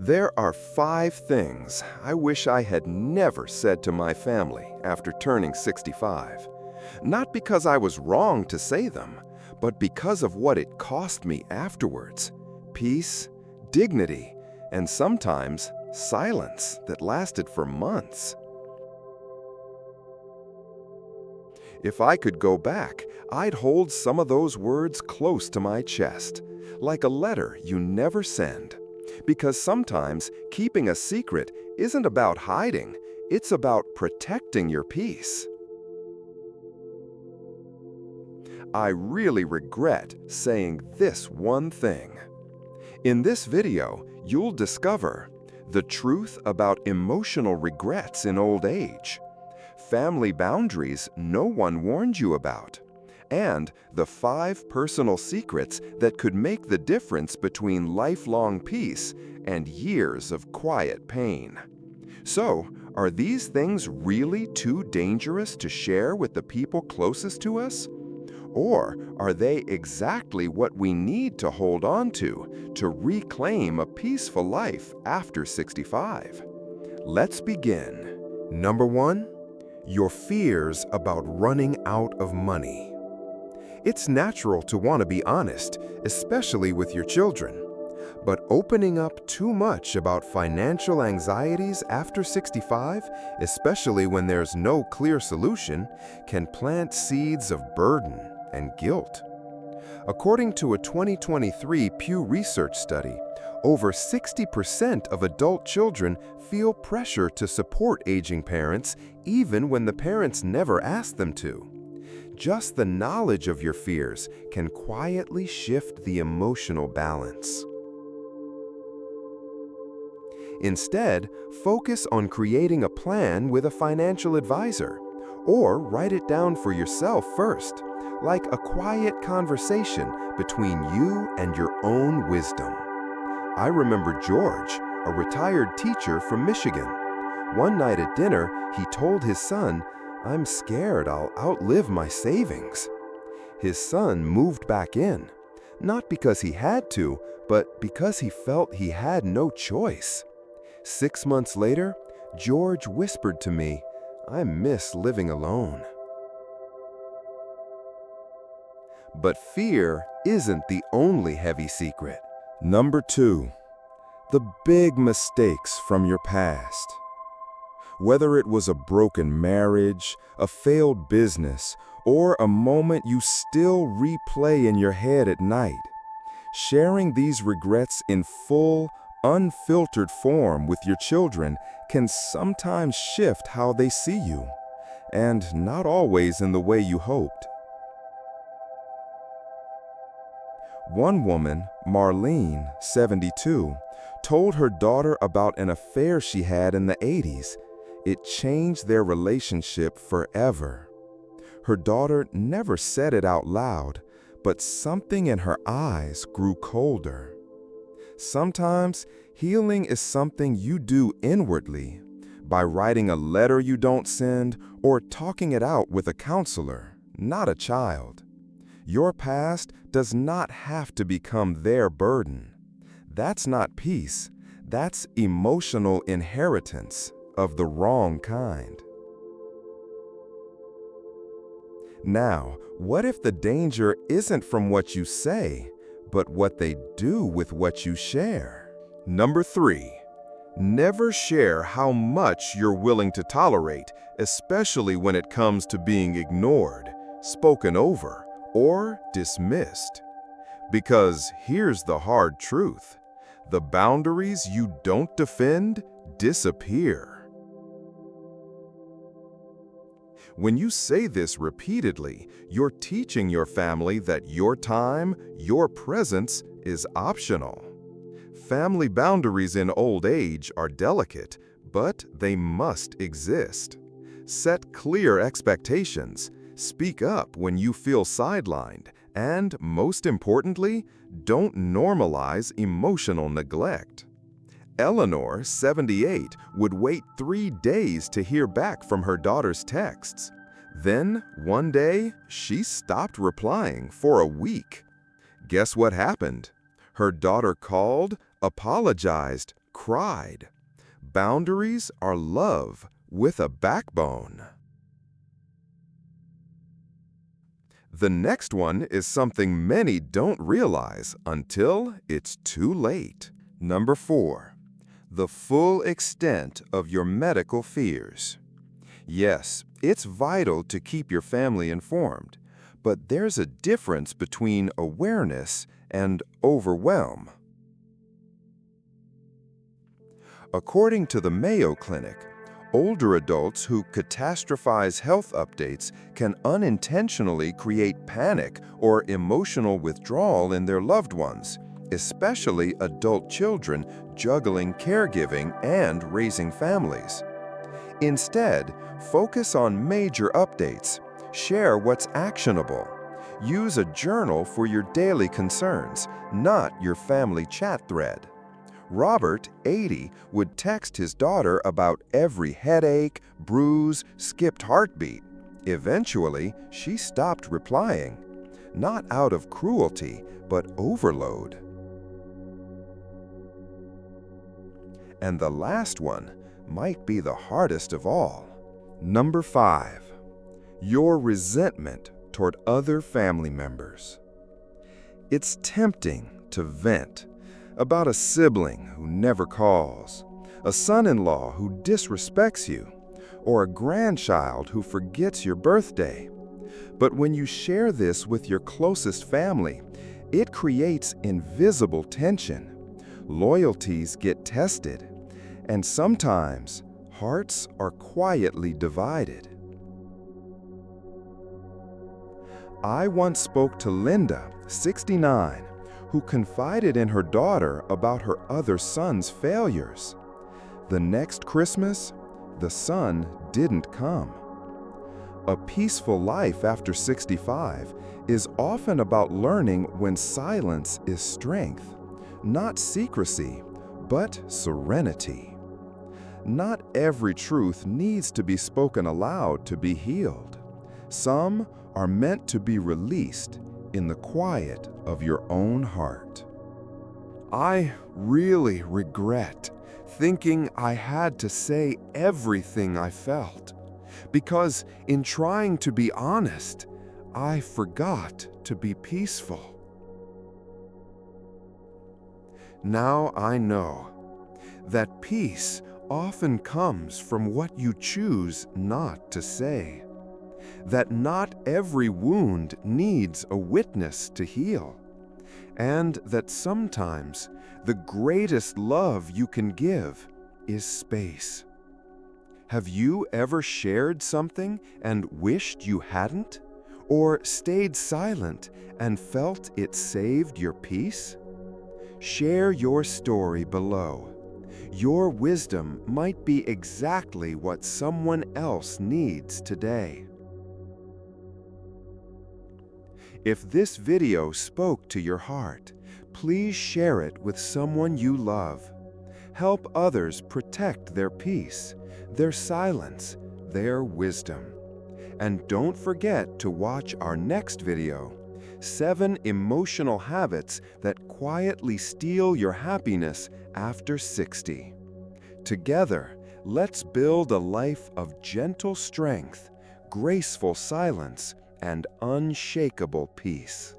There are 5 things I wish I had never said to my family after turning 65. Not because I was wrong to say them, but because of what it cost me afterwards. Peace, dignity, and sometimes silence that lasted for months. If I could go back, I'd hold some of those words close to my chest, like a letter you never send. Because sometimes keeping a secret isn't about hiding, it's about protecting your peace. I really regret saying this one thing. In this video, you'll discover the truth about emotional regrets in old age, family boundaries no one warned you about, and the 5 personal secrets that could make the difference between lifelong peace and years of quiet pain. So, are these things really too dangerous to share with the people closest to us? Or are they exactly what we need to hold on to reclaim a peaceful life after 65? Let's begin. Number 1, your fears about running out of money. It's natural to want to be honest, especially with your children. But opening up too much about financial anxieties after 65, especially when there's no clear solution, can plant seeds of burden and guilt. According to a 2023 Pew Research study, over 60% of adult children feel pressure to support aging parents even when the parents never ask them to. Just the knowledge of your fears can quietly shift the emotional balance. Instead, focus on creating a plan with a financial advisor, or write it down for yourself first, like a quiet conversation between you and your own wisdom. I remember George, a retired teacher from Michigan. One night at dinner, he told his son, "I'm scared I'll outlive my savings." His son moved back in, not because he had to, but because he felt he had no choice. 6 months later, George whispered to me, "I miss living alone." But fear isn't the only heavy secret. Number 2, the big mistakes from your past. Whether it was a broken marriage, a failed business, or a moment you still replay in your head at night, sharing these regrets in full, unfiltered form with your children can sometimes shift how they see you, and not always in the way you hoped. One woman, Marlene, 72, told her daughter about an affair she had in the 80s. It changed their relationship forever. Her daughter never said it out loud, but something in her eyes grew colder. Sometimes, healing is something you do inwardly, by writing a letter you don't send or talking it out with a counselor, not a child. Your past does not have to become their burden. That's not peace, that's emotional inheritance of the wrong kind. Now, what if the danger isn't from what you say, but what they do with what you share? Number 3, never share how much you're willing to tolerate, especially when it comes to being ignored, spoken over, or dismissed. Because here's the hard truth: the boundaries you don't defend disappear. When you say this repeatedly, you're teaching your family that your time, your presence, is optional. Family boundaries in old age are delicate, but they must exist. Set clear expectations, speak up when you feel sidelined, and, most importantly, don't normalize emotional neglect. Eleanor, 78, would wait 3 days to hear back from her daughter's texts. Then, one day, she stopped replying for a week. Guess what happened? Her daughter called, apologized, cried. Boundaries are love with a backbone. The next one is something many don't realize until it's too late. Number 4. The full extent of your medical fears. Yes, it's vital to keep your family informed, but there's a difference between awareness and overwhelm. According to the Mayo Clinic, older adults who catastrophize health updates can unintentionally create panic or emotional withdrawal in their loved ones, especially adult children juggling caregiving and raising families. Instead, focus on major updates. Share what's actionable. Use a journal for your daily concerns, not your family chat thread. Robert, 80, would text his daughter about every headache, bruise, skipped heartbeat. Eventually, she stopped replying, not out of cruelty, but overload. And the last one might be the hardest of all. Number 5. Your resentment toward other family members. It's tempting to vent about a sibling who never calls, a son-in-law who disrespects you, or a grandchild who forgets your birthday. But when you share this with your closest family, it creates invisible tension. Loyalties get tested, and sometimes hearts are quietly divided. I once spoke to Linda, 69, who confided in her daughter about her other son's failures. The next Christmas, the son didn't come. A peaceful life after 65 is often about learning when silence is strength, not secrecy, but serenity. Not every truth needs to be spoken aloud to be healed. Some are meant to be released in the quiet of your own heart. I really regret thinking I had to say everything I felt, because in trying to be honest, I forgot to be peaceful. Now I know that peace often comes from what you choose not to say, that not every wound needs a witness to heal, and that sometimes the greatest love you can give is space. Have you ever shared something and wished you hadn't? Or stayed silent and felt it saved your peace? Share your story below. Your wisdom might be exactly what someone else needs today. If this video spoke to your heart, please share it with someone you love. Help others protect their peace, their silence, their wisdom. And don't forget to watch our next video, 7 Emotional Habits That Quietly Steal Your Happiness After 60. Together, let's build a life of gentle strength, graceful silence, and unshakable peace.